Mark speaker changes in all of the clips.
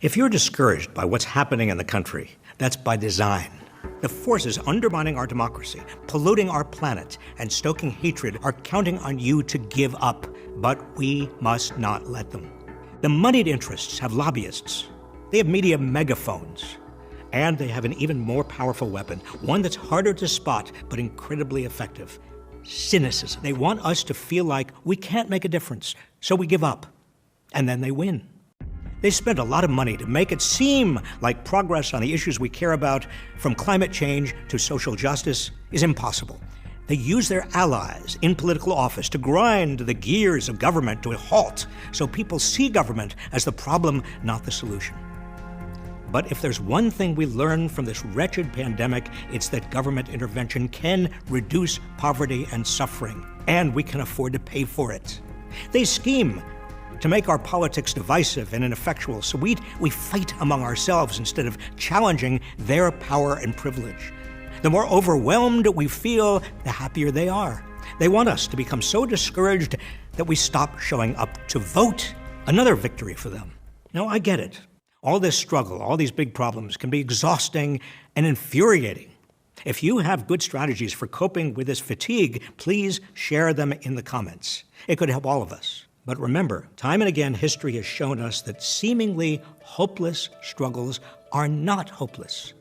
Speaker 1: If you're discouraged by what's happening in the country, that's by design. The forces undermining our democracy, polluting our planet, and stoking hatred are counting on you to give up, but we must not let them. The moneyed interests have lobbyists. They have media megaphones. And they have an even more powerful weapon, one that's harder to spot, but incredibly effective. Cynicism. They want us to feel like we can't make a difference, so we give up. And then they win. They spend a lot of money to make it seem like progress on the issues we care about, from climate change to social justice, is impossible. They use their allies in political office to grind the gears of government to a halt, so people see government as the problem, not the solution. But if there's one thing we learn from this wretched pandemic, it's that government intervention can reduce poverty and suffering, and we can afford to pay for it. They scheme to make our politics divisive and ineffectual, so we fight among ourselves instead of challenging their power and privilege. The more overwhelmed we feel, the happier they are. They want us to become so discouraged that we stop showing up to vote. Another victory for them. Now, I get it. All this struggle, all these big problems can be exhausting and infuriating. If you have good strategies for coping with this fatigue, please share them in the comments. It could help all of us. But remember, time and again, history has shown us that seemingly hopeless struggles are not hopeless.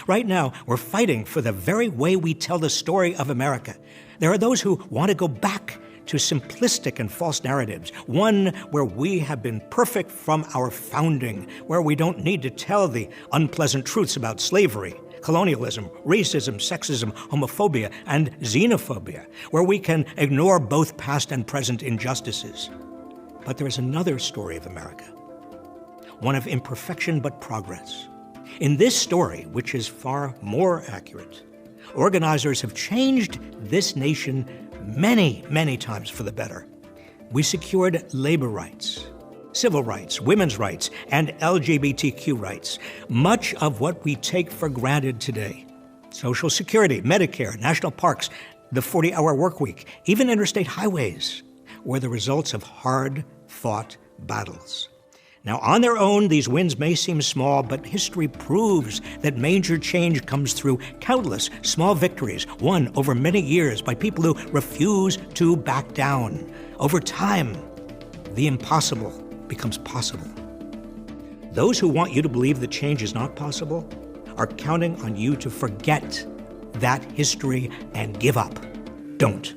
Speaker 1: Right now, we're fighting for the very way we tell the story of America. There are those who want to go back to simplistic and false narratives, one where we have been perfect from our founding, where we don't need to tell the unpleasant truths about slavery, colonialism, racism, sexism, homophobia, and xenophobia, where we can ignore both past and present injustices. But there is another story of America, one of imperfection but progress. In this story, which is far more accurate, organizers have changed this nation many, many times for the better. We secured labor rights, civil rights, women's rights, and LGBTQ rights, much of what we take for granted today. Social Security, Medicare, national parks, the 40-hour work week, even interstate highways were the results of hard-fought battles. Now, on their own, these wins may seem small, but history proves that major change comes through countless small victories won over many years by people who refuse to back down. Over time, the impossible becomes possible. Those who want you to believe that change is not possible are counting on you to forget that history and give up. Don't.